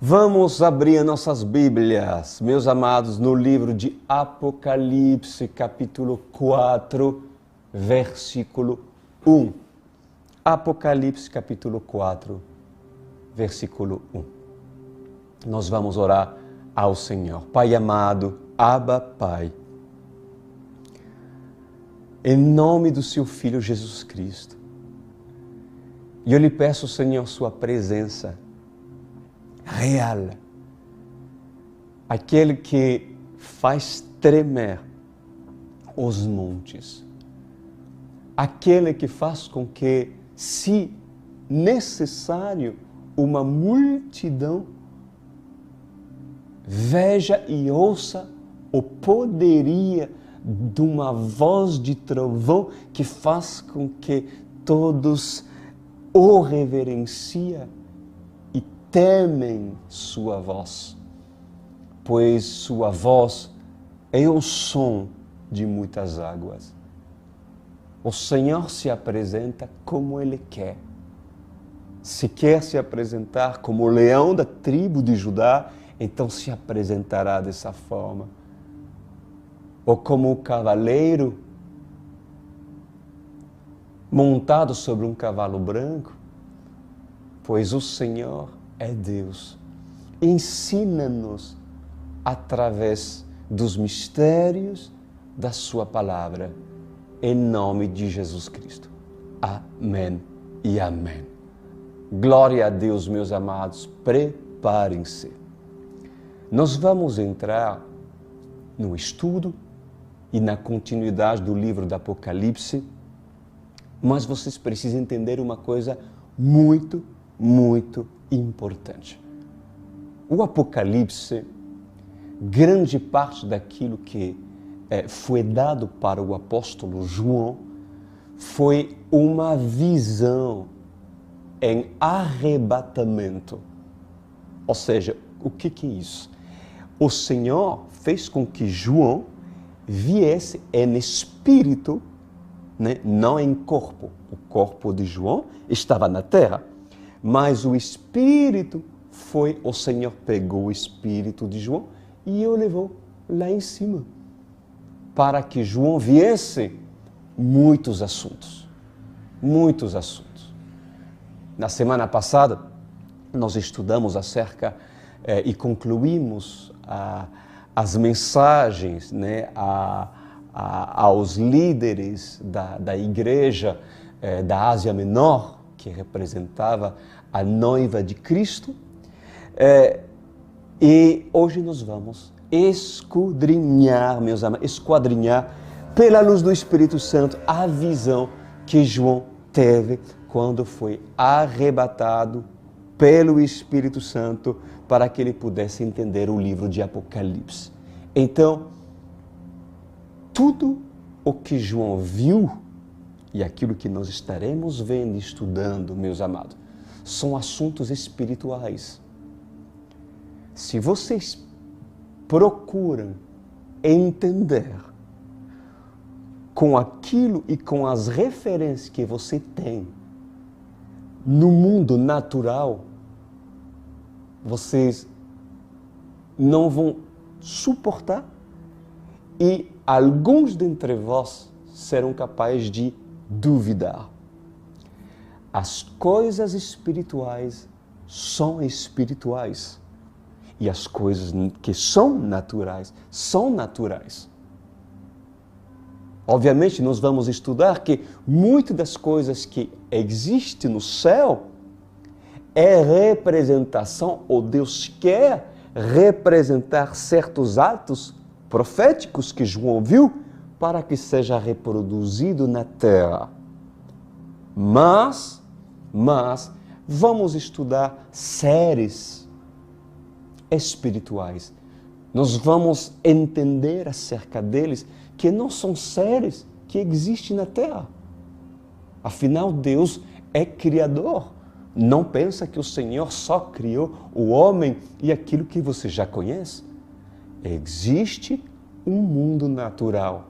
Vamos abrir nossas Bíblias, meus amados, no livro de Apocalipse, capítulo 4, versículo 1. Apocalipse, capítulo 4, versículo 1. Nós vamos orar ao Senhor. Pai amado, Abba, Pai, em nome do seu Filho Jesus Cristo, eu lhe peço, Senhor, sua presença real, aquele que faz tremer os montes, aquele que faz com que, se necessário, uma multidão veja e ouça o poderio de uma voz de trovão que faz com que todos o reverenciem e temem sua voz, pois sua voz é o som de muitas águas. O Senhor se apresenta como Ele quer. Se quer se apresentar como o leão da tribo de Judá, então se apresentará dessa forma. Ou como o cavaleiro montado sobre um cavalo branco, pois o Senhor é Deus. Ensina-nos através dos mistérios da sua palavra, em nome de Jesus Cristo. Amém e amém. Glória a Deus, meus amados, preparem-se. Nós vamos entrar no estudo e na continuidade do livro do Apocalipse, mas vocês precisam entender uma coisa muito, muito importante. O Apocalipse, grande parte daquilo que foi dado para o apóstolo João, foi uma visão em arrebatamento. Ou seja, o que é isso? O Senhor fez com que João viesse em espírito, não em corpo. O corpo de João estava na terra, mas o espírito foi, o Senhor pegou o espírito de João e o levou lá em cima, para que João viesse muitos assuntos. Muitos assuntos. Na semana passada, nós estudamos acerca e concluímos as mensagens, aos líderes da igreja da Ásia Menor, que representava a noiva de Cristo. E hoje nós vamos esquadrinhar, meus amados, esquadrinhar pela luz do Espírito Santo a visão que João teve quando foi arrebatado pelo Espírito Santo para que ele pudesse entender o livro de Apocalipse. Então, tudo o que João viu e aquilo que nós estaremos vendo e estudando, meus amados, são assuntos espirituais. Se vocês procuram entender com aquilo e com as referências que você tem no mundo natural, vocês não vão suportar e alguns dentre vós serão capazes de duvidar. As coisas espirituais são espirituais e as coisas que são naturais são naturais. Obviamente, nós vamos estudar que muitas das coisas que existem no céu é representação, ou Deus quer representar certos atos proféticos que João viu para que seja reproduzido na terra. Mas vamos estudar séries espirituais. Nós vamos entender acerca deles que não são séries que existem na terra. Afinal, Deus é criador. Não pensa que o Senhor só criou o homem e aquilo que você já conhece. Existe um mundo natural.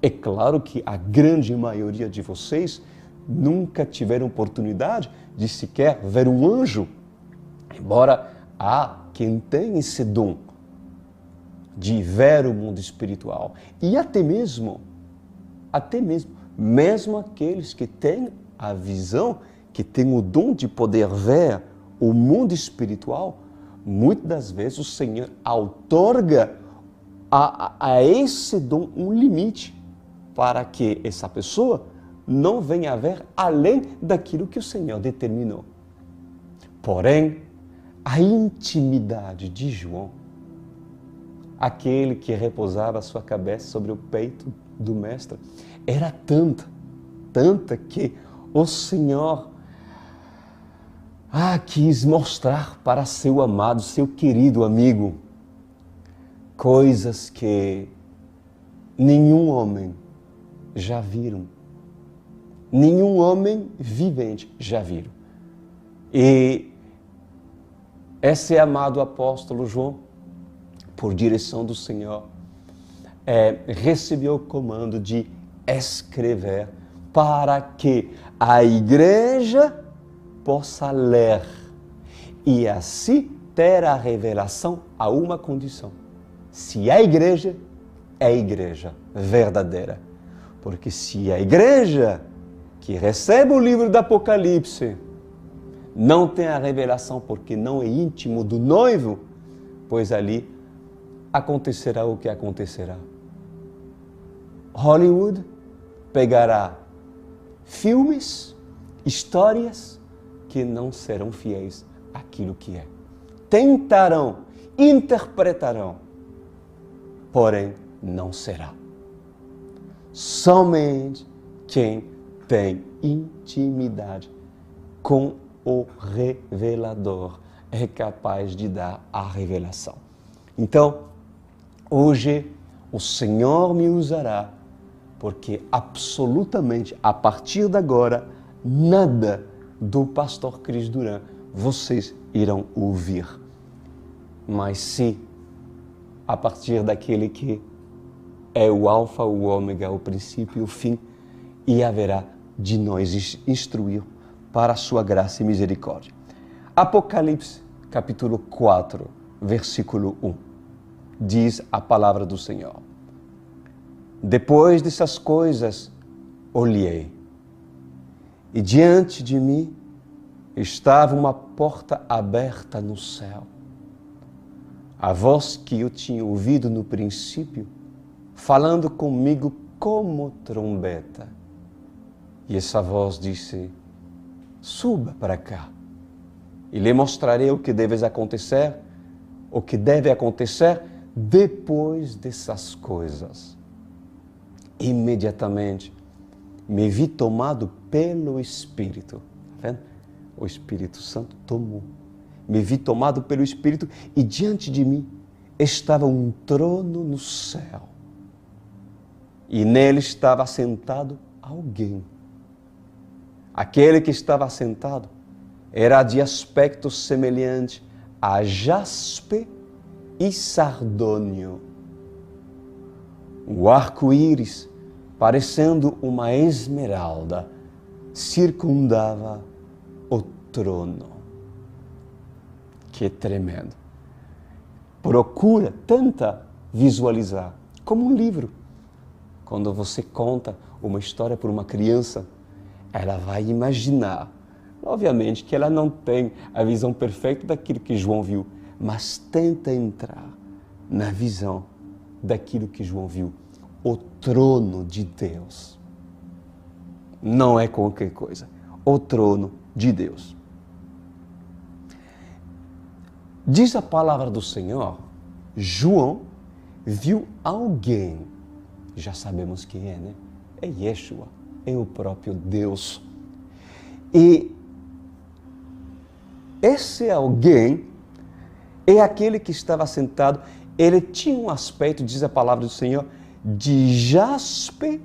É claro que a grande maioria de vocês nunca tiveram oportunidade de sequer ver um anjo, embora Há quem tem esse dom de ver o mundo espiritual. E até mesmo aqueles que têm a visão, que têm o dom de poder ver o mundo espiritual, muitas das vezes o Senhor outorga a esse dom um limite para que essa pessoa não venha a ver além daquilo que o Senhor determinou. Porém, a intimidade de João, aquele que repousava a sua cabeça sobre o peito do Mestre, era tanta que o Senhor quis mostrar para seu amado, seu querido amigo, coisas que nenhum homem já viram, nenhum homem vivente já viram. E esse amado apóstolo João, por direção do Senhor, recebeu o comando de escrever para que a igreja possa ler e assim ter a revelação a uma condição: se a igreja é a igreja verdadeira. Porque se a igreja que recebe o livro do Apocalipse não tem a revelação porque não é íntimo do noivo, pois ali acontecerá o que acontecerá. Hollywood pegará filmes, histórias que não serão fiéis àquilo que é. Tentarão, interpretarão, porém não será. Somente quem tem intimidade com o revelador é capaz de dar a revelação. Então, hoje o Senhor me usará, porque absolutamente, a partir de agora, nada do pastor Cris Duran vocês irão ouvir. Mas sim, a partir daquele que é o alfa, o ômega, o princípio e o fim, e haverá de nós instruir para a sua graça e misericórdia. Apocalipse, capítulo 4, versículo 1, diz a palavra do Senhor: depois dessas coisas, olhei, e diante de mim estava uma porta aberta no céu. A voz que eu tinha ouvido no princípio, falando comigo como trombeta. E essa voz disse: suba para cá, e lhe mostrarei o que deve acontecer depois dessas coisas. Imediatamente me vi tomado pelo Espírito. Está vendo? O Espírito Santo tomou. Me vi tomado pelo Espírito e diante de mim estava um trono no céu. E nele estava sentado alguém. Aquele que estava sentado era de aspecto semelhante a jaspe e sardônio. O arco-íris, parecendo uma esmeralda, circundava o trono. Que tremendo! Tenta visualizar como um livro. Quando você conta uma história para uma criança, ela vai imaginar. Obviamente que ela não tem a visão perfeita daquilo que João viu, mas tenta entrar na visão daquilo que João viu. O trono de Deus. Não é qualquer coisa. O trono de Deus. Diz a palavra do Senhor, João viu alguém. Já sabemos quem é, né? É Yeshua, é o próprio Deus. E esse alguém é aquele que estava sentado. Ele tinha um aspecto, diz a palavra do Senhor, de jaspe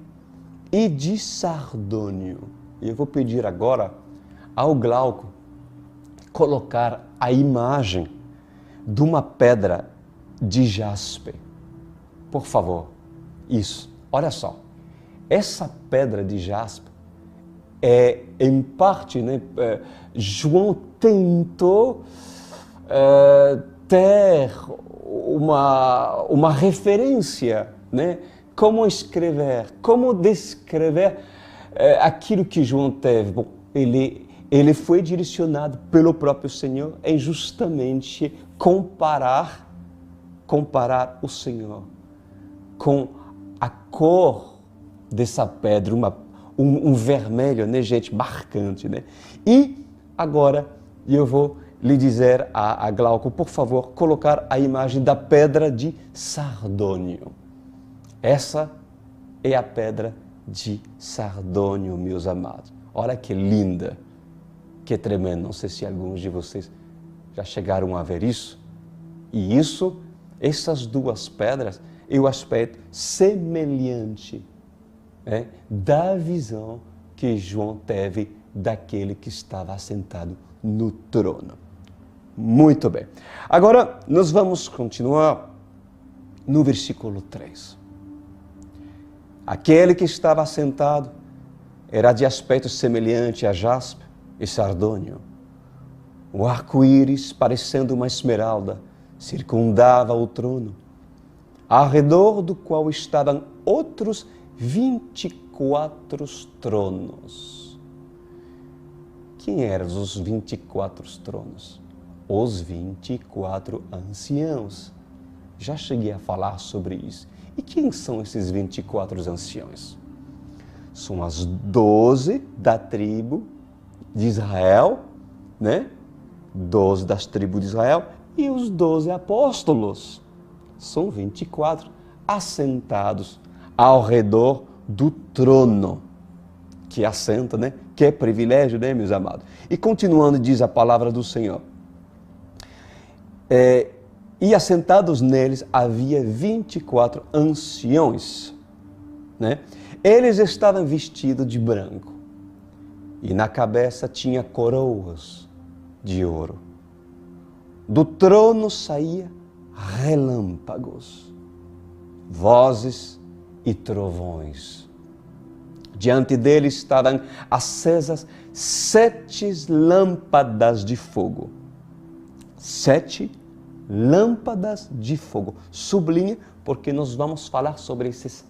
e de sardônio. E eu vou pedir agora ao Glauco colocar a imagem de uma pedra de jaspe. Por favor. Isso. Olha só. Essa pedra de jaspe em parte, João tentou ter uma referência, né? Como escrever, como descrever aquilo que João teve. Bom, ele foi direcionado pelo próprio Senhor em justamente comparar o Senhor com a cor dessa pedra, um vermelho, né, gente, marcante, né? E agora eu vou lhe dizer a Glauco, por favor, colocar a imagem da pedra de sardônio. Essa é a pedra de sardônio, meus amados. Olha que linda, que tremendo. Não sei se alguns de vocês já chegaram a ver isso. E essas duas pedras, é o aspecto semelhante, né, da visão que João teve daquele que estava assentado no trono. Muito bem. Agora, nós vamos continuar no versículo 3. Aquele que estava assentado era de aspecto semelhante a jaspe e sardônio. O arco-íris, parecendo uma esmeralda, circundava o trono, ao redor do qual estavam outros 24 tronos. Quem eram os 24 tronos? Os 24 anciãos. Já cheguei a falar sobre isso. E quem são esses 24 anciãos? São as 12 da tribo de Israel, né? 12 das tribos de Israel e os 12 apóstolos. São 24 assentados ao redor do trono, que assenta, né? Que é privilégio, né, meus amados? E continuando, diz a palavra do Senhor. E assentados neles havia 24 anciões, né? Eles estavam vestidos de branco e na cabeça tinha coroas de ouro. Do trono saía relâmpagos, vozes e trovões. Diante deles estavam acesas 7 lâmpadas de fogo. 7 lâmpadas de fogo. Sublinha, porque nós vamos falar sobre essas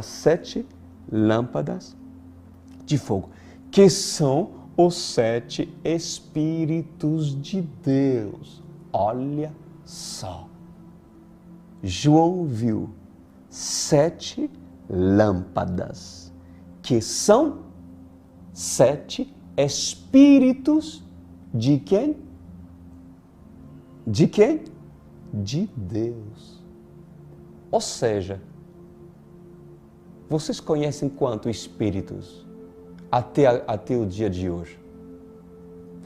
7 lâmpadas de fogo, que são os 7 Espíritos de Deus. Olha só. João viu 7 lâmpadas, que são 7 Espíritos de quem? De quem? De Deus. Ou seja, vocês conhecem quantos espíritos até o dia de hoje?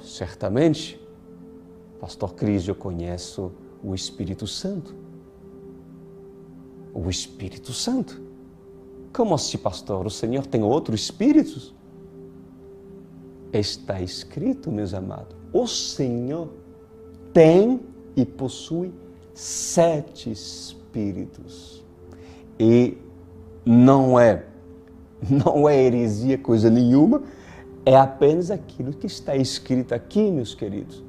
Certamente, Pastor Cris, eu conheço o Espírito Santo. O Espírito Santo. Como assim, pastor? O Senhor tem outros espíritos? Está escrito, meus amados, o Senhor tem e possui 7 espíritos. E não é heresia coisa nenhuma, é apenas aquilo que está escrito aqui, meus queridos.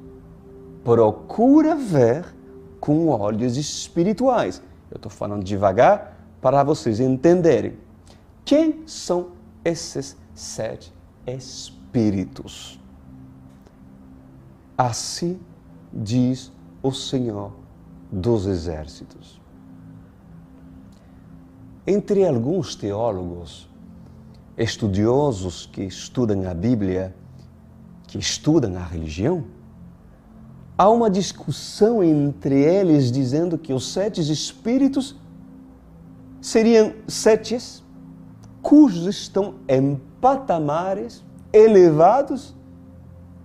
Procura ver com olhos espirituais. Eu estou falando devagar para vocês entenderem. Quem são esses 7 espíritos? Assim diz o Senhor dos Exércitos. Entre alguns teólogos, estudiosos que estudam a Bíblia, que estudam a religião, há uma discussão entre eles dizendo que os 7 espíritos seriam 7 cujos estão em patamares elevados,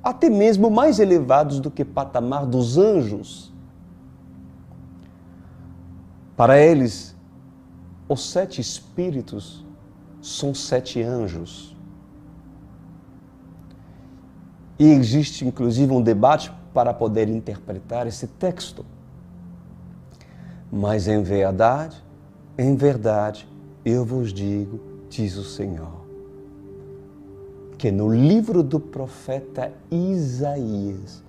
até mesmo mais elevados do que patamar dos anjos. Para eles, os 7 espíritos são 7 anjos. E existe inclusive um debate para poder interpretar esse texto. Mas em verdade, eu vos digo, diz o Senhor, que no livro do profeta Isaías,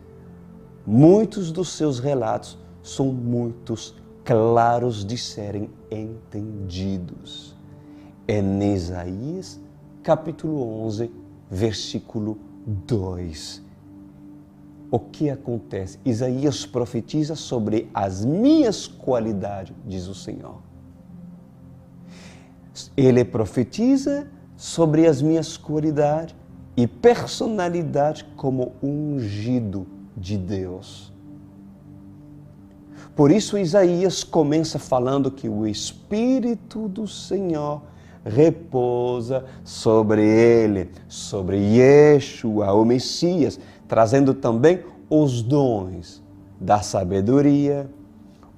muitos dos seus relatos são muitos claros de serem entendidos. Em Isaías, capítulo 11, versículo 2. O que acontece? Isaías profetiza sobre as minhas qualidades, diz o Senhor. Ele profetiza sobre as minhas qualidades e personalidade como ungido de Deus. Por isso Isaías começa falando que o Espírito do Senhor repousa sobre ele, sobre Yeshua, o Messias, trazendo também os dons da sabedoria,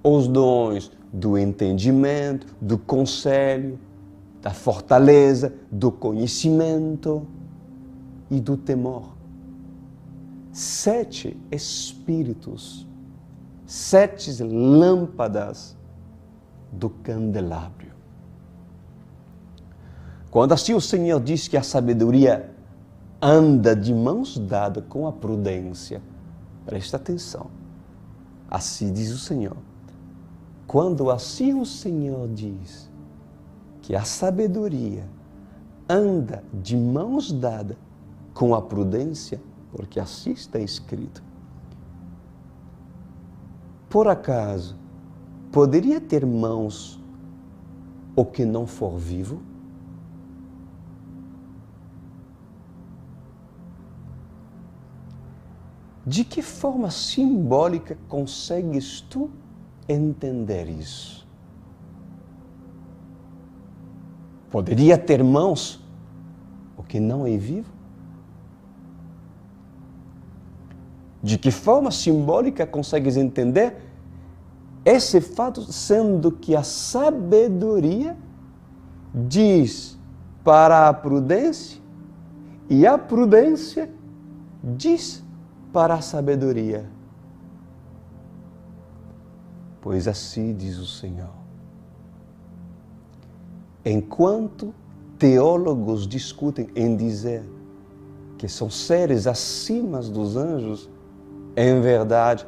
os dons do entendimento, do conselho, da fortaleza, do conhecimento e do temor. 7 espíritos, 7 lâmpadas do candelabro. Quando assim o Senhor diz que a sabedoria anda de mãos dadas com a prudência, presta atenção, assim diz o Senhor. Quando assim o Senhor diz que a sabedoria anda de mãos dadas com a prudência, porque assim está escrito, por acaso poderia ter mãos o que não for vivo? De que forma simbólica consegues tu entender isso? Poderia ter mãos o que não é vivo? De que forma simbólica consegues entender esse fato, sendo que a sabedoria diz para a prudência e a prudência diz para a sabedoria? Pois assim diz o Senhor. Enquanto teólogos discutem em dizer que são seres acima dos anjos, em verdade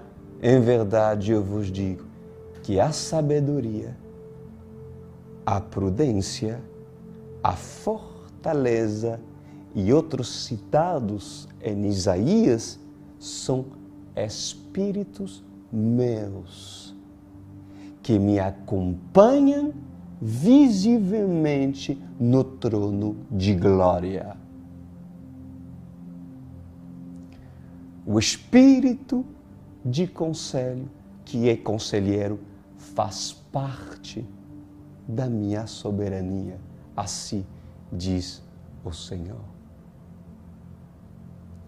eu vos digo que a sabedoria, a prudência, a fortaleza e outros citados em Isaías são espíritos meus que me acompanham visivelmente no trono de glória. O espírito de conselho, que é conselheiro, faz parte da minha soberania, assim diz o Senhor.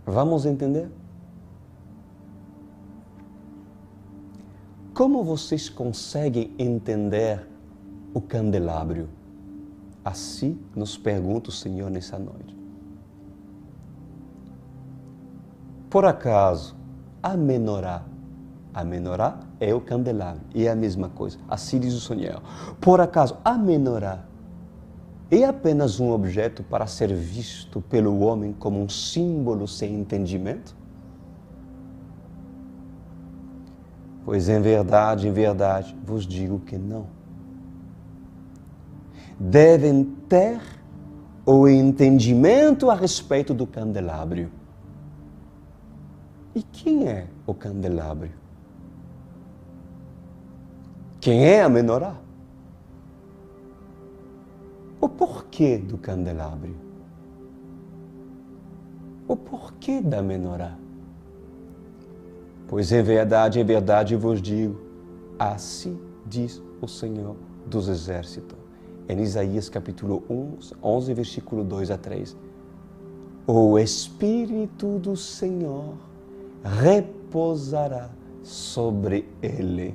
Vamos entender? Como vocês conseguem entender o candelabro? Assim nos pergunta o Senhor nessa noite. Por acaso, a menorá é o candelabro, e é a mesma coisa, assim diz o Senhor. Por acaso, a menorá é apenas um objeto para ser visto pelo homem como um símbolo sem entendimento? Pois em verdade, vos digo que não. Devem ter o entendimento a respeito do candelabro. E quem é o candelabro? Quem é a menorá? O porquê do candelabro? O porquê da menorá? Pois em verdade vos digo, assim diz o Senhor dos Exércitos. Em Isaías capítulo 11, versículo 2 a 3. O Espírito do Senhor repousará sobre ele.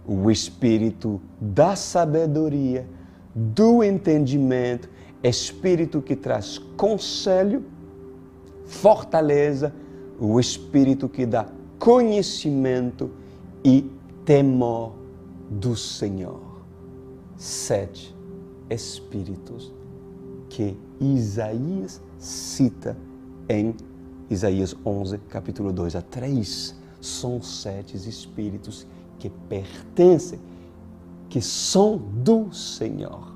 O Espírito da sabedoria, do entendimento, Espírito que traz conselho, fortaleza, o Espírito que dá conhecimento e temor do Senhor. 7 Espíritos que Isaías cita em Isaías 11, capítulo 2 a 3. são 7 espíritos que pertencem, que são do Senhor,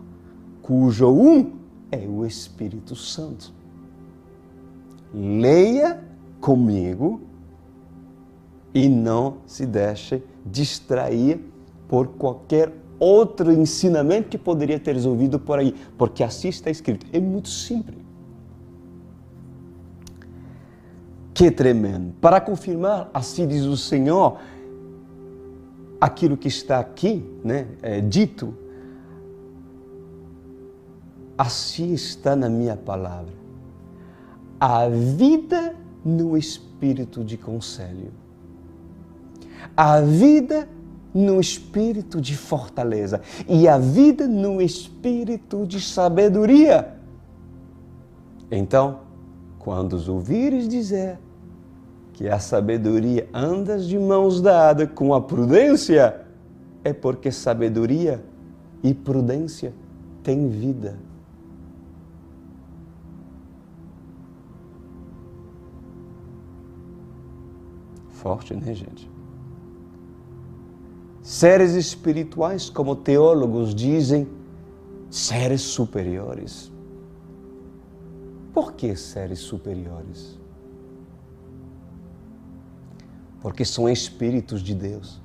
cujo um é o Espírito Santo. Leia comigo e não se deixe distrair por qualquer outro ensinamento que poderia ter ouvido por aí, porque assim está escrito. É muito simples. Que tremendo! Para confirmar, assim diz o Senhor, aquilo que está aqui, né, dito, assim está na minha palavra. A vida no espírito de conselho. A vida no espírito de fortaleza. E a vida no espírito de sabedoria. Então, quando os ouvires dizer que a sabedoria andas de mãos dadas com a prudência, é porque sabedoria e prudência têm vida. Forte, né, gente? Seres espirituais, como teólogos dizem, seres superiores. Por que seres superiores? Porque são espíritos de Deus.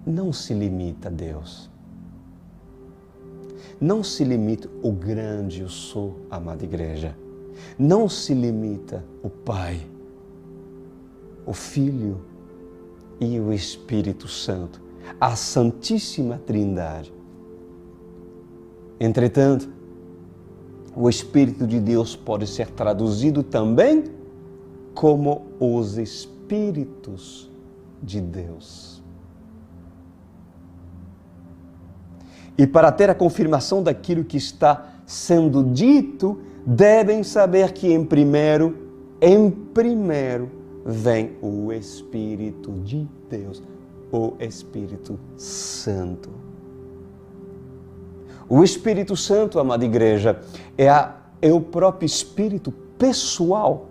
Não se limita a Deus. Não se limita o grande eu sou, amada igreja. Não se limita o Pai, o Filho e o Espírito Santo, a Santíssima Trindade. Entretanto, o Espírito de Deus pode ser traduzido também como os Espíritos de Deus. E para ter a confirmação daquilo que está sendo dito, devem saber que em primeiro vem o Espírito de Deus, o Espírito Santo. O Espírito Santo, amada igreja, é o próprio Espírito pessoal,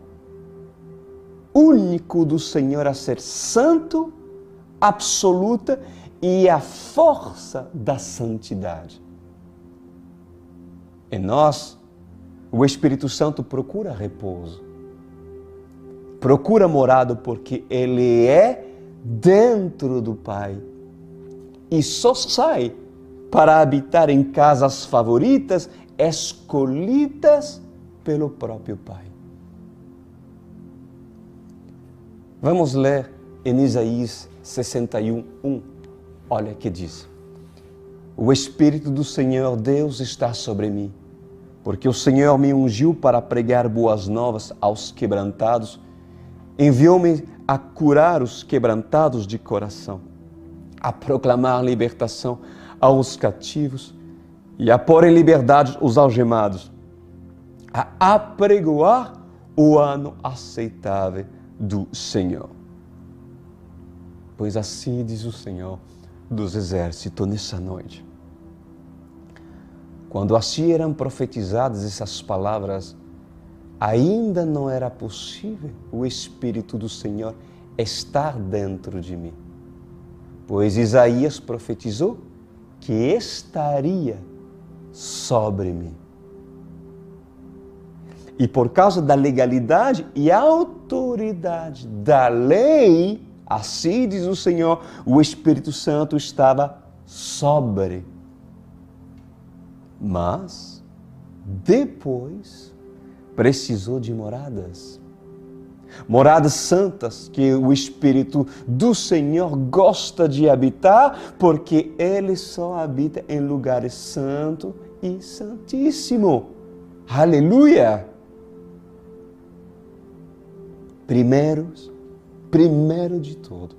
único do Senhor a ser santo, absoluta e a força da santidade. Em nós, o Espírito Santo procura repouso, procura morada porque ele é dentro do Pai e só sai para habitar em casas favoritas, escolhidas pelo próprio Pai. Vamos ler em Isaías 61:1. Olha que diz: o Espírito do Senhor Deus está sobre mim, porque o Senhor me ungiu para pregar boas novas aos quebrantados, enviou-me a curar os quebrantados de coração, a proclamar libertação aos cativos e a pôr em liberdade os algemados, a apregoar o ano aceitável do Senhor. Pois assim diz o Senhor dos Exércitos nessa noite. Quando assim eram profetizadas essas palavras, ainda não era possível o Espírito do Senhor estar dentro de mim. Pois Isaías profetizou que estaria sobre mim. E por causa da legalidade e autoridade da lei, assim diz o Senhor, o Espírito Santo estava sobre. Mas, depois, precisou de moradas. Moradas santas que o Espírito do Senhor gosta de habitar, porque Ele só habita em lugares santo e santíssimo. Aleluia! Primeiro de tudo,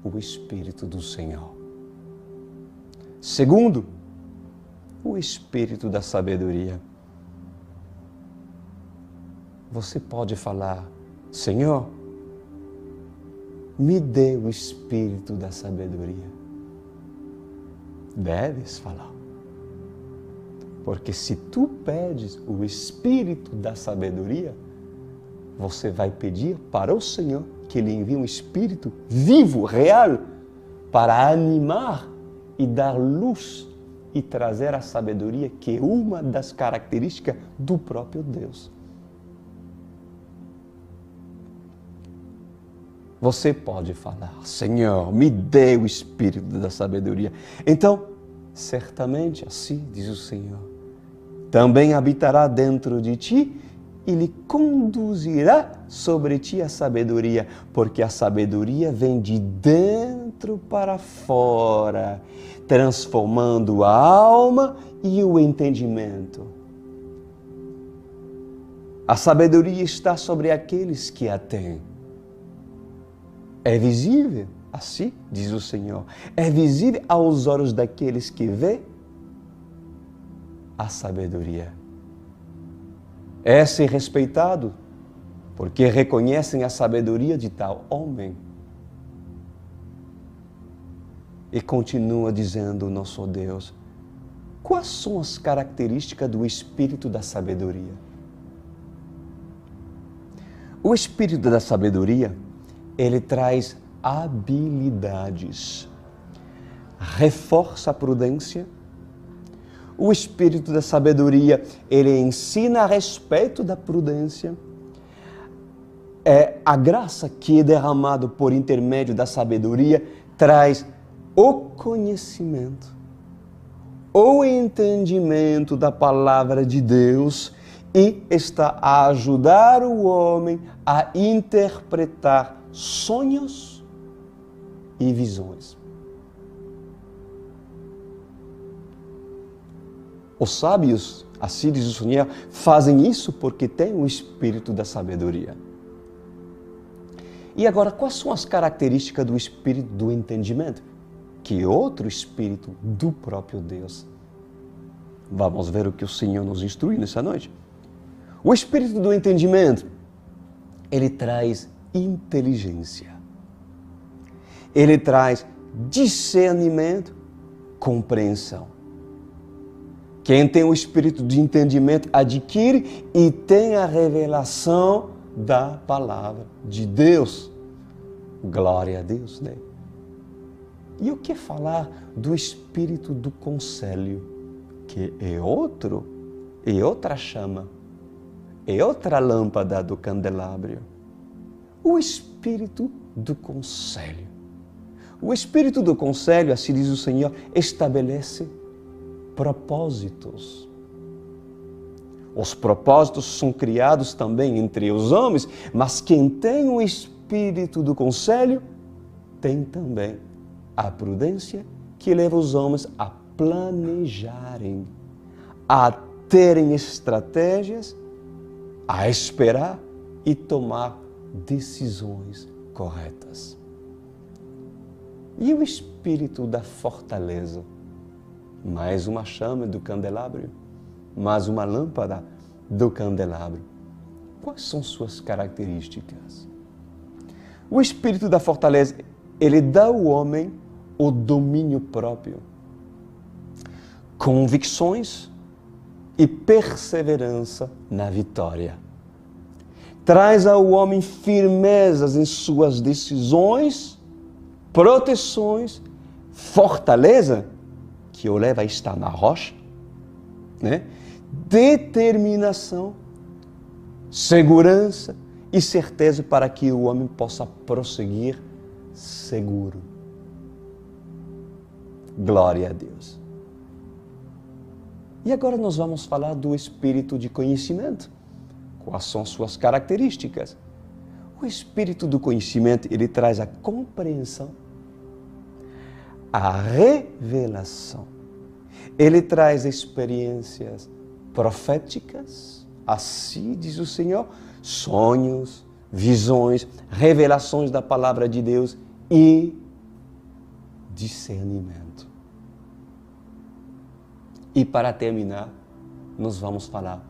o Espírito do Senhor. Segundo, o Espírito da sabedoria. Você pode falar: Senhor, me dê o Espírito da sabedoria. Deves falar. Porque se tu pedes o Espírito da sabedoria, você vai pedir para o Senhor que Ele envie um Espírito vivo, real, para animar e dar luz e trazer a sabedoria, que é uma das características do próprio Deus. Você pode falar: Senhor, me dê o Espírito da sabedoria. Então, certamente, assim diz o Senhor, também habitará dentro de ti e lhe conduzirá sobre ti a sabedoria, porque a sabedoria vem de dentro para fora, transformando a alma e o entendimento. A sabedoria está sobre aqueles que a têm. É visível, assim diz o Senhor, é visível aos olhos daqueles que vê a sabedoria. É ser respeitado, porque reconhecem a sabedoria de tal homem. E continua dizendo o nosso Deus: quais são as características do Espírito da sabedoria? O Espírito da sabedoria, ele traz habilidades, reforça a prudência. O Espírito da sabedoria, ele ensina a respeito da prudência. A graça que é derramada por intermédio da sabedoria traz o conhecimento, o entendimento da palavra de Deus e está a ajudar o homem a interpretar sonhos e visões. Os sábios, assim diz o Senhor, fazem isso porque têm o Espírito da sabedoria. E agora, quais são as características do Espírito do entendimento? Que é outro Espírito do próprio Deus. Vamos ver o que o Senhor nos instrui nessa noite. O Espírito do entendimento, ele traz inteligência. Ele traz discernimento, compreensão. Quem tem o Espírito de entendimento adquire e tem a revelação da palavra de Deus. Glória a Deus, né? E o que falar do Espírito do conselho, que é outra chama, é outra lâmpada do candelabro. O Espírito do conselho. O Espírito do conselho, assim diz o Senhor, estabelece propósitos. Os propósitos são criados também entre os homens, mas quem tem o Espírito do conselho tem também a prudência que leva os homens a planejarem, a terem estratégias, a esperar e tomar decisões corretas. E o Espírito da fortaleza? Mais uma chama do candelabro, mais uma lâmpada do candelabro. Quais são suas características? O Espírito da fortaleza, ele dá ao homem o domínio próprio, convicções e perseverança na vitória. Traz ao homem firmezas em suas decisões, proteções, fortaleza, que o leva a estar na rocha, né? Determinação, segurança e certeza para que o homem possa prosseguir seguro. Glória a Deus. E agora nós vamos falar do Espírito de conhecimento. Quais são suas características? O Espírito do conhecimento, ele traz a compreensão, a revelação. Ele traz experiências proféticas, assim diz o Senhor, sonhos, visões, revelações da palavra de Deus e discernimento. E para terminar, nós vamos falar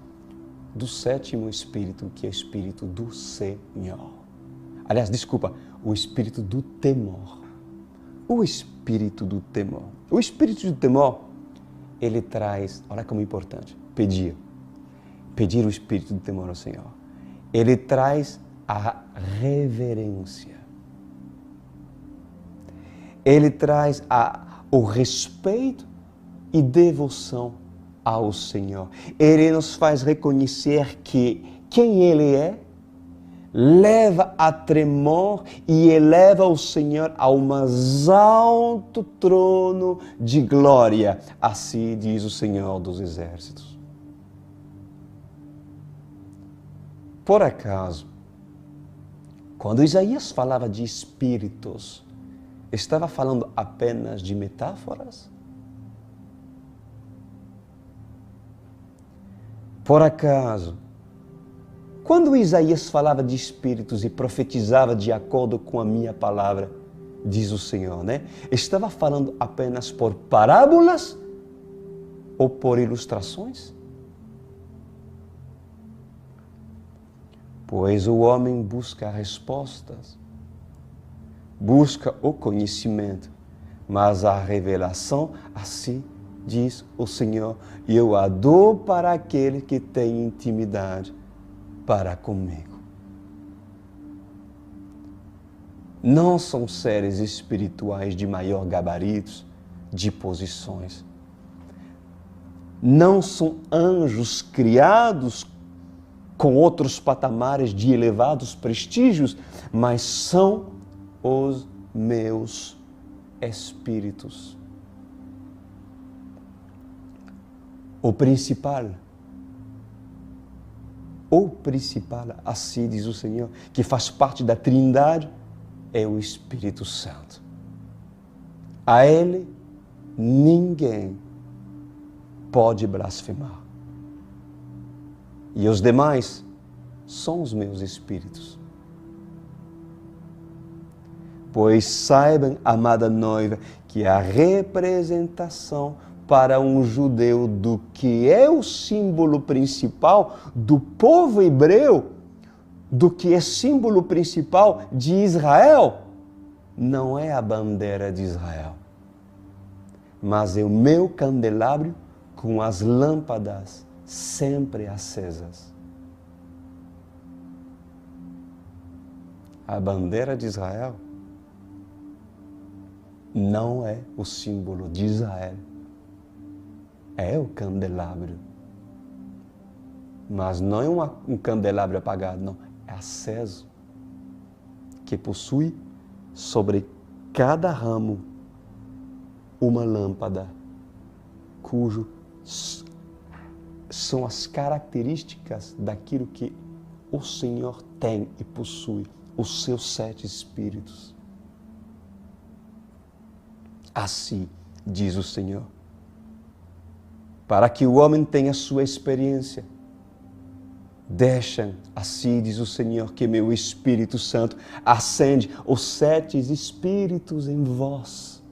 do sétimo Espírito, que é o Espírito do Senhor. Aliás, desculpa, o Espírito do temor. O Espírito do temor. O Espírito do temor, ele traz, olha como é importante, pedir o Espírito do temor ao Senhor. ele traz a reverência. Ele traz o respeito e devoção ao Senhor. Ele nos faz reconhecer que quem Ele é leva a tremor e eleva o Senhor ao mais alto trono de glória. Assim diz o Senhor dos Exércitos. Por acaso, quando Isaías falava de espíritos, estava falando apenas de metáforas? Por acaso, quando Isaías falava de espíritos e profetizava de acordo com a minha palavra, diz o Senhor, né? Estava falando apenas por parábolas ou por ilustrações? Pois o homem busca respostas, busca o conhecimento, mas a revelação, assim diz o Senhor, eu a dou para aquele que tem intimidade para comigo. Não são seres espirituais de maior gabaritos, de posições. Não são anjos criados com outros patamares de elevados prestígios, mas são os meus espíritos. O principal, assim diz o Senhor, que faz parte da Trindade, é o Espírito Santo. A Ele ninguém pode blasfemar. E os demais são os meus espíritos. Pois saibam, amada noiva, que a representação para um judeu do que é o símbolo principal do povo hebreu, do que é símbolo principal de Israel, não é a bandeira de Israel, mas é o meu candelabro com as lâmpadas sempre acesas. A bandeira de Israel não é o símbolo de Israel, é o candelabro. Mas não é um candelabro apagado, não, é aceso, que possui sobre cada ramo uma lâmpada, cujo são as características daquilo que o Senhor tem e possui, os seus 7 espíritos. Assim diz o Senhor, para que o homem tenha sua experiência. Deixam, assim diz o Senhor, que meu Espírito Santo acende os 7 espíritos em vós.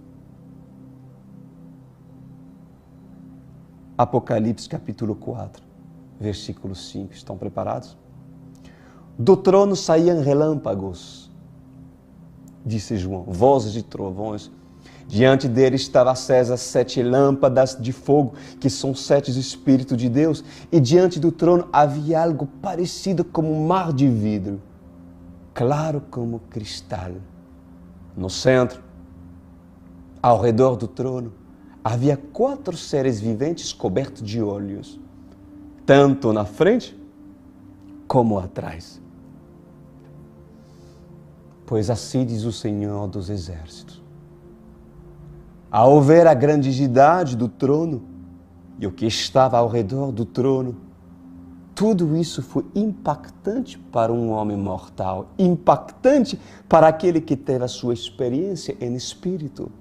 Apocalipse capítulo 4, versículo 5. Estão preparados? Do trono saíam relâmpagos, disse João, vozes de trovões. Diante dele estavam acesas 7 lâmpadas de fogo, que são 7 Espíritos de Deus, e diante do trono havia algo parecido como um mar de vidro, claro como cristal. No centro, ao redor do trono, havia 4 seres viventes cobertos de olhos, tanto na frente como atrás. Pois assim diz o Senhor dos Exércitos. Ao ver a grandiosidade do trono e o que estava ao redor do trono, tudo isso foi impactante para um homem mortal, impactante para aquele que teve a sua experiência em espírito,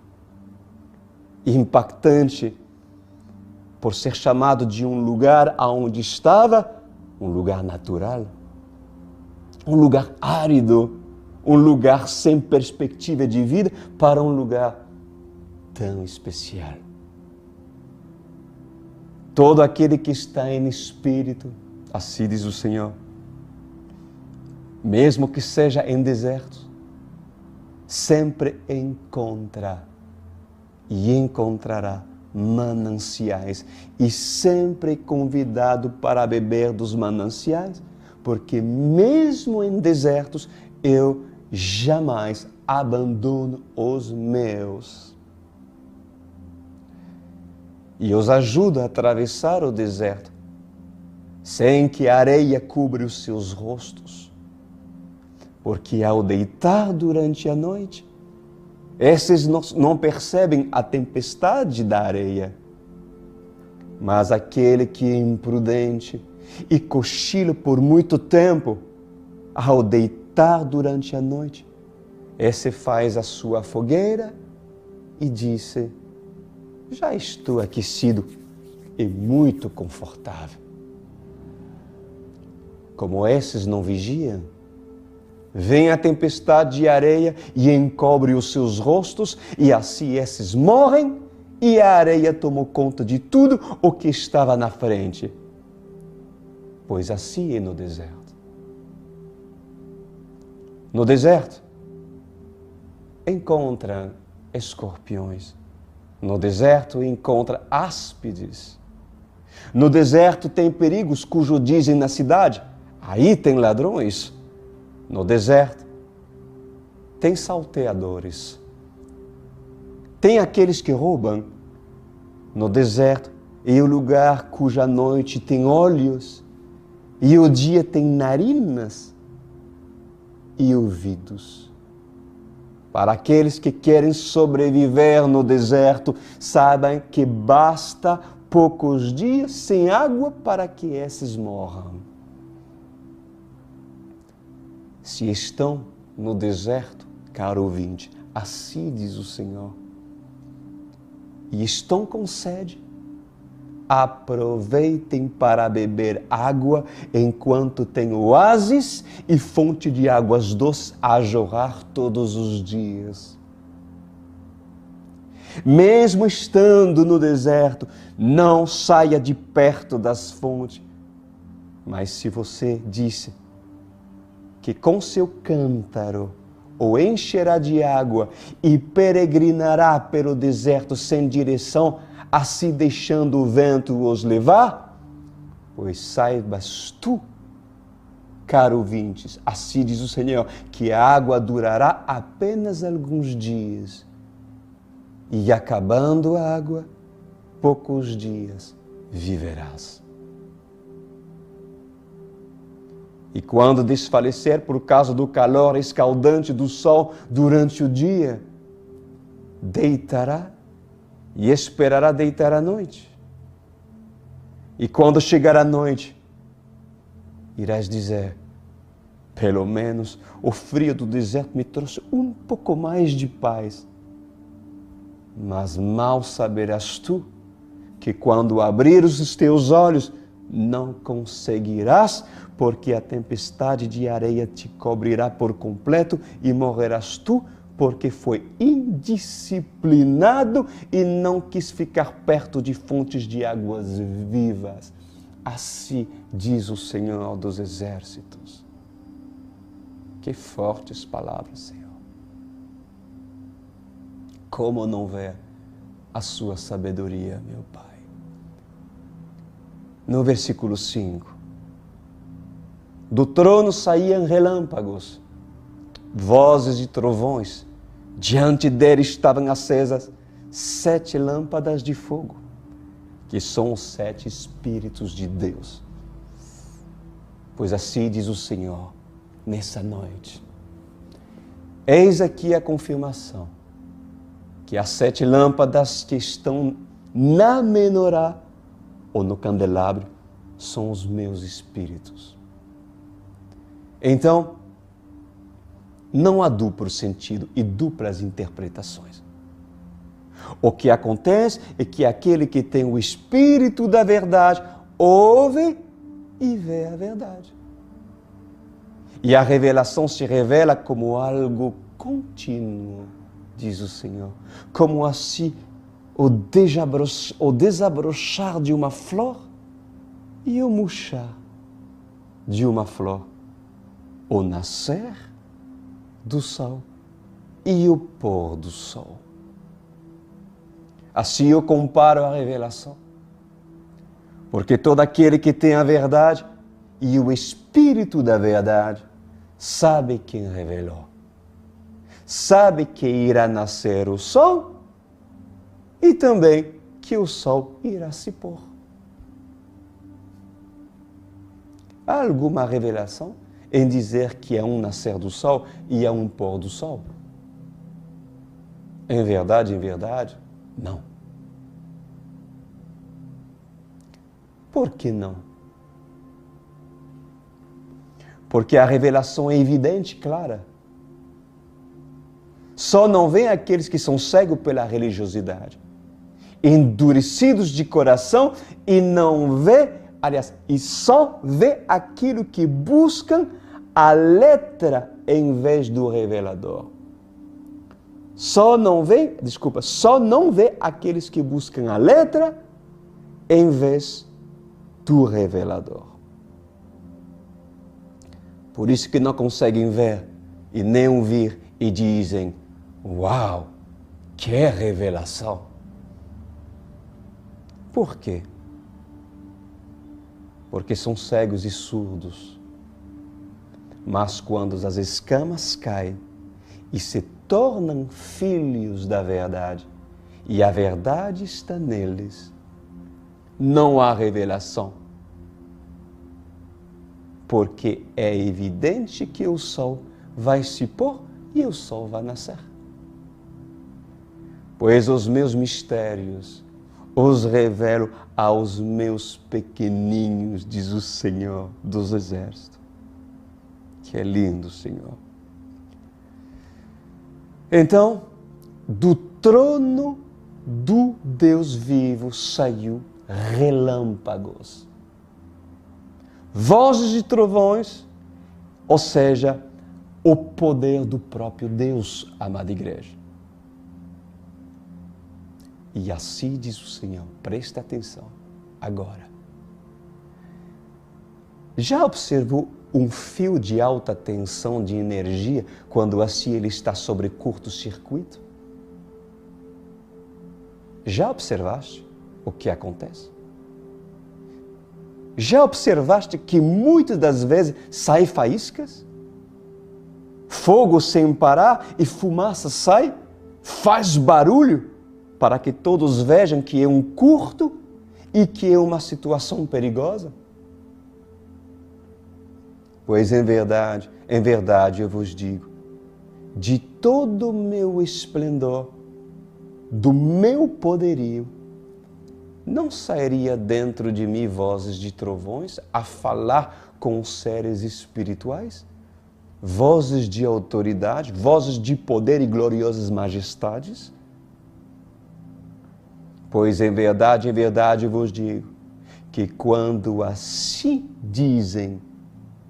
impactante por ser chamado de um lugar onde estava um lugar natural, um lugar árido, um lugar sem perspectiva de vida, para um lugar tão especial. Todo aquele que está em espírito, assim diz o Senhor, mesmo que seja em deserto, sempre encontra e encontrará mananciais, e sempre convidado para beber dos mananciais, porque mesmo em desertos eu jamais abandono os meus. E os ajudo a atravessar o deserto, sem que a areia cubra os seus rostos. Porque ao deitar durante a noite, esses não percebem a tempestade da areia. Mas aquele que é imprudente e cochila por muito tempo, ao deitar durante a noite, esse faz a sua fogueira e disse: já estou aquecido e muito confortável. Como esses não vigiam, vem a tempestade de areia e encobre os seus rostos, e assim esses morrem, e a areia tomou conta de tudo o que estava na frente. Pois assim é no deserto. No deserto, encontra escorpiões. No deserto, encontra áspides. No deserto, tem perigos cujo dizem na cidade: aí tem ladrões. No deserto, tem salteadores. Tem aqueles que roubam. No deserto, é o lugar cuja noite tem olhos e o dia tem narinas e ouvidos. Para aqueles que querem sobreviver no deserto, saibam que basta poucos dias sem água para que esses morram. Se estão no deserto, caro ouvinte, assim diz o Senhor, e estão com sede, aproveitem para beber água enquanto tem oásis e fonte de águas doces a jorrar todos os dias. Mesmo estando no deserto, não saia de perto das fontes. Mas se você disse que com seu cântaro o encherá de água e peregrinará pelo deserto sem direção, assim deixando o vento os levar, pois saibas tu, caro ouvintes, assim diz o Senhor, que a água durará apenas alguns dias, e acabando a água, poucos dias viverás. E quando desfalecer por causa do calor escaldante do sol durante o dia, deitará e esperará deitar à noite. E quando chegar a noite, irás dizer: pelo menos o frio do deserto me trouxe um pouco mais de paz. Mas mal saberás tu que quando abrires os teus olhos, não conseguirás, porque a tempestade de areia te cobrirá por completo e morrerás tu, porque foi indisciplinado e não quis ficar perto de fontes de águas vivas. Assim diz o Senhor dos Exércitos. Que fortes palavras, Senhor. Como não ver a sua sabedoria, meu Pai? No versículo 5, do trono saíam relâmpagos, vozes e trovões. Diante dele estavam acesas 7 lâmpadas de fogo, que são os 7 Espíritos de Deus. Pois assim diz o Senhor, nessa noite, eis aqui a confirmação, que as 7 lâmpadas que estão na menorá ou no candelabro são os meus espíritos. Então, não há duplo sentido e duplas interpretações. O que acontece é que aquele que tem o Espírito da verdade ouve e vê a verdade. E a revelação se revela como algo contínuo, diz o Senhor. Como assim o desabrochar de uma flor e o murchar de uma flor. O nascer do sol e o pôr do sol. Assim eu comparo a revelação. Porque todo aquele que tem a verdade e o Espírito da verdade sabe quem revelou. Sabe que irá nascer o sol e também que o sol irá se pôr. Há alguma revelação em dizer que há um nascer do sol e há um pôr do sol? Em verdade, não. Por que não? Porque a revelação é evidente, clara. Só não vem aqueles que são cegos pela religiosidade, endurecidos de coração e não vê, aliás, e só vê aquilo que buscam a letra em vez do revelador. Só não vê aqueles que buscam a letra em vez do revelador. Por isso que não conseguem ver e nem ouvir e dizem: uau, que revelação! Por quê? Porque são cegos e surdos. Mas quando as escamas caem e se tornam filhos da verdade, e a verdade está neles, não há revelação. Porque é evidente que o sol vai se pôr e o sol vai nascer. Pois os meus mistérios os revelo aos meus pequeninhos, diz o Senhor dos Exércitos. Que é lindo, Senhor. Então, do trono do Deus vivo saiu relâmpagos, vozes de trovões, ou seja, o poder do próprio Deus, amada igreja. E assim diz o Senhor, presta atenção, agora. Já observou um fio de alta tensão de energia quando assim ele está sobre curto-circuito? Já observaste o que acontece? Já observaste que muitas das vezes saem faíscas? Fogo sem parar e fumaça sai, faz barulho para que todos vejam que é um curto e que é uma situação perigosa? Pois em verdade eu vos digo, de todo o meu esplendor, do meu poderio, não sairia dentro de mim vozes de trovões a falar com os seres espirituais? Vozes de autoridade, vozes de poder e gloriosas majestades? Pois em verdade eu vos digo, que quando assim dizem,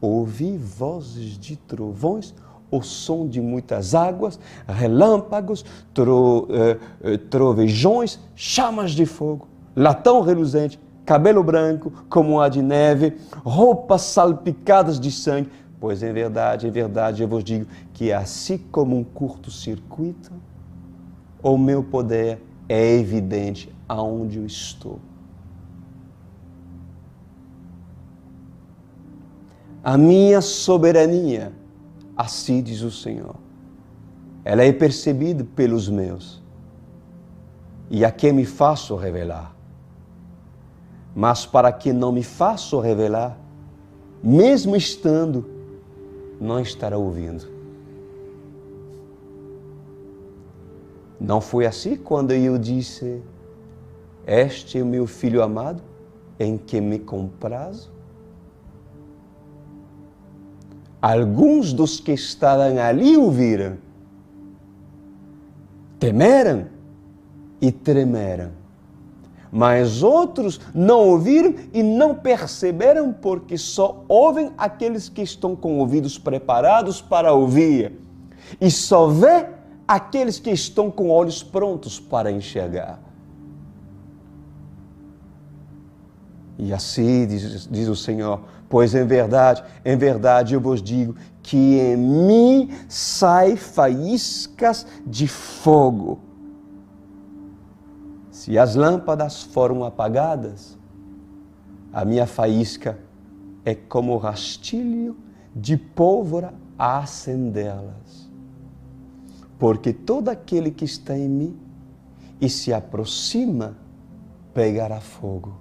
ouvi vozes de trovões, o som de muitas águas, relâmpagos, trovejões, chamas de fogo, latão reluzente, cabelo branco como a de neve, roupas salpicadas de sangue. Pois em verdade eu vos digo que assim como um curto-circuito, o meu poder é evidente aonde eu estou. A minha soberania, assim diz o Senhor, ela é percebida pelos meus, e a quem me faço revelar. Mas para que não me faço revelar, mesmo estando, não estará ouvindo. Não foi assim quando eu disse, este é o meu filho amado, em que me comprazo? Alguns dos que estavam ali ouviram, temeram e tremeram. Mas outros não ouviram e não perceberam, porque só ouvem aqueles que estão com ouvidos preparados para ouvir. E só vê aqueles que estão com olhos prontos para enxergar. E assim diz o Senhor, pois em verdade eu vos digo que em mim saem faíscas de fogo. Se as lâmpadas foram apagadas, a minha faísca é como rastilho de pólvora a acendê-las. Porque todo aquele que está em mim e se aproxima, pegará fogo.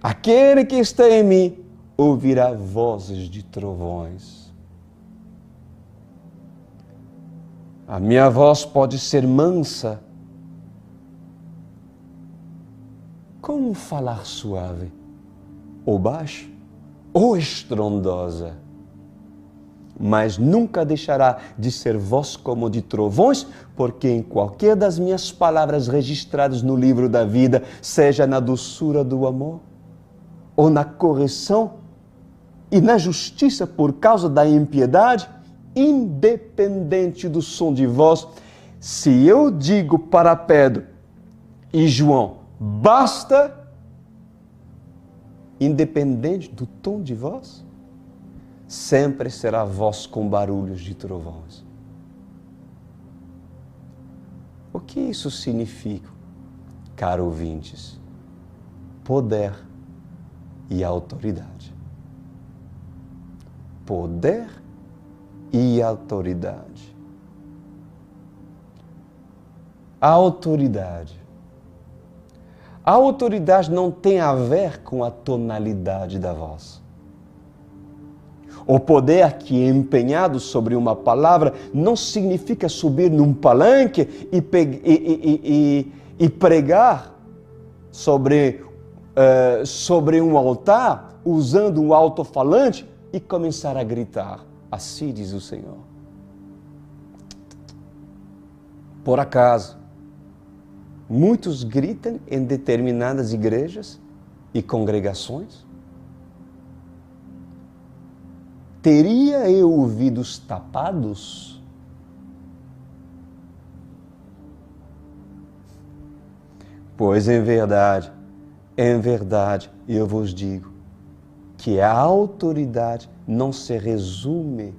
Aquele que está em mim ouvirá vozes de trovões. A minha voz pode ser mansa, como um falar suave, ou baixa, ou estrondosa. Mas nunca deixará de ser voz como de trovões, porque em qualquer das minhas palavras registradas no livro da vida, seja na doçura do amor, ou na correção e na justiça por causa da impiedade, independente do som de voz, se eu digo para Pedro e João, basta, independente do tom de voz, sempre será voz com barulhos de trovões. O que isso significa, caro ouvintes? Poder e autoridade. Poder e autoridade. A autoridade. A autoridade não tem a ver com a tonalidade da voz. O poder que é empenhado sobre uma palavra não significa subir num palanque e pregar sobre um altar usando um alto-falante e começar a gritar. Assim diz o Senhor. Por acaso, muitos gritam em determinadas igrejas e congregações? Teria eu ouvidos tapados? Pois em verdade, eu vos digo que a autoridade não se resume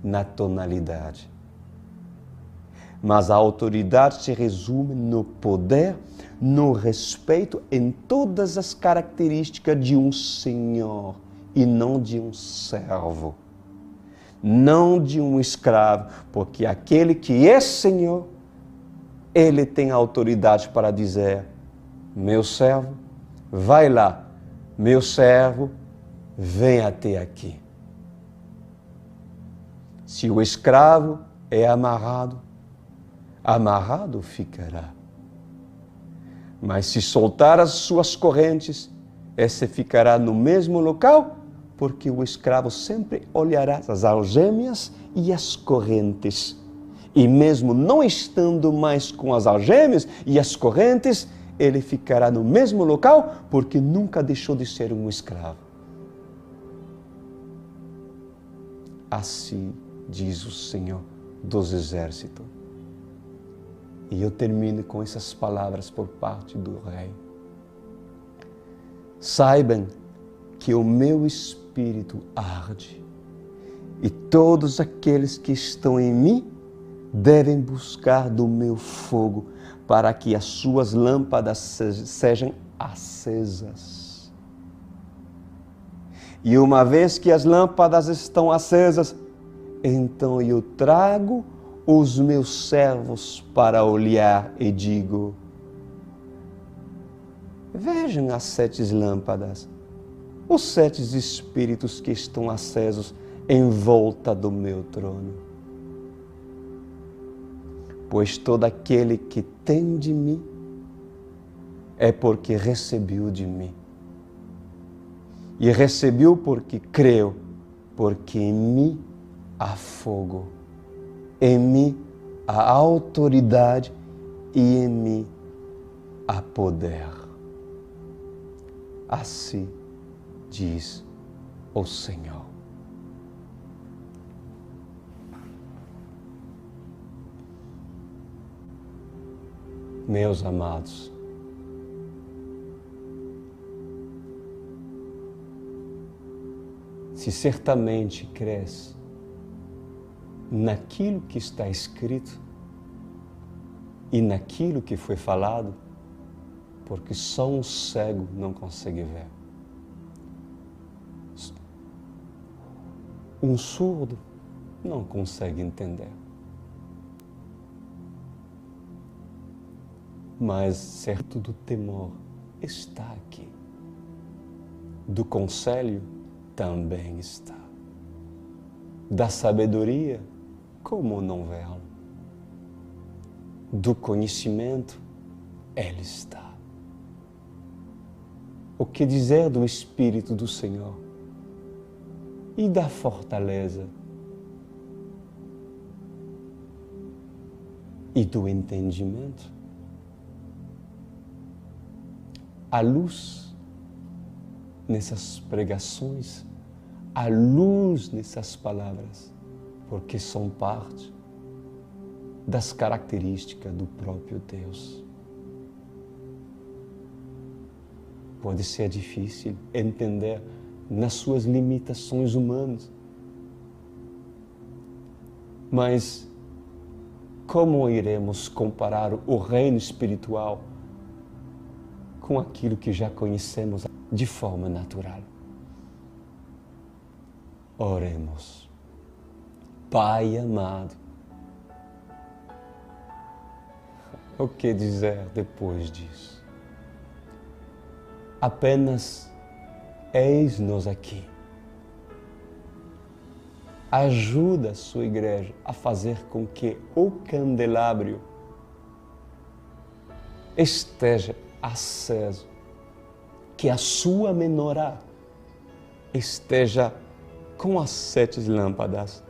na tonalidade, mas a autoridade se resume no poder, no respeito, em todas as características de um senhor e não de um servo, não de um escravo, porque aquele que é senhor, ele tem autoridade para dizer: meu servo, vai lá, meu servo, vem até aqui. Se o escravo é amarrado, amarrado ficará. Mas se soltar as suas correntes, esse ficará no mesmo local, porque o escravo sempre olhará as algemas e as correntes. E mesmo não estando mais com as algemas e as correntes, ele ficará no mesmo local, porque nunca deixou de ser um escravo. Assim diz o Senhor dos Exércitos. E eu termino com essas palavras por parte do Rei. Saibam que o meu espírito arde, e todos aqueles que estão em mim devem buscar do meu fogo, para que as suas lâmpadas sejam acesas. E uma vez que as lâmpadas estão acesas, então eu trago os meus servos para olhar e digo: vejam as 7 lâmpadas, os 7 espíritos que estão acesos em volta do meu trono. Pois todo aquele que tem de mim é porque recebeu de mim. E recebeu porque creu, porque em mim há fogo, em mim há autoridade e em mim há poder. Assim diz o Senhor. Meus amados, se certamente crês naquilo que está escrito e naquilo que foi falado, porque só um cego não consegue ver. Um surdo não consegue entender. Mas certo do temor está aqui. Do conselho também está. Da sabedoria, como não vê-lo? Do conhecimento, ele está. O que dizer do Espírito do Senhor? E da fortaleza? E do entendimento? A luz nessas pregações, a luz nessas palavras, porque são parte das características do próprio Deus. Pode ser difícil entender nas suas limitações humanas, mas como iremos comparar o reino espiritual com aquilo que já conhecemos de forma natural? Oremos. Pai amado, o que dizer depois disso? Apenas eis-nos aqui. Ajuda a sua igreja a fazer com que o candelabro esteja aceso, que a sua menorá esteja com as 7 lâmpadas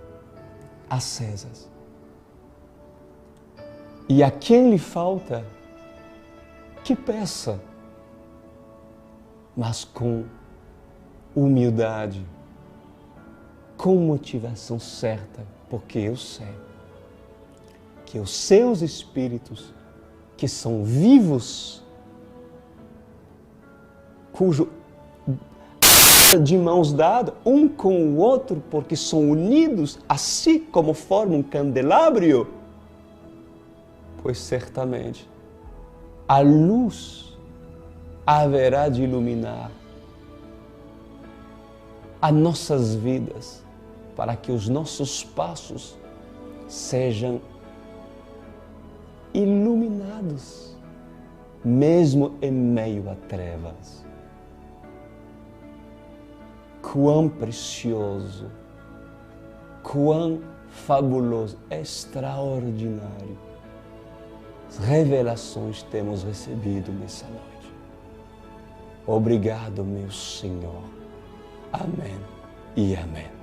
acesas. E a quem lhe falta, que peça, mas com humildade, com motivação certa, porque eu sei que os seus espíritos, que são vivos, cujo de mãos dadas, um com o outro, porque são unidos, assim como formam um candelabro, pois certamente a luz haverá de iluminar as nossas vidas, para que os nossos passos sejam iluminados, mesmo em meio a trevas. Quão precioso, quão fabuloso, extraordinário as revelações temos recebido nessa noite. Obrigado, meu Senhor. Amém e amém.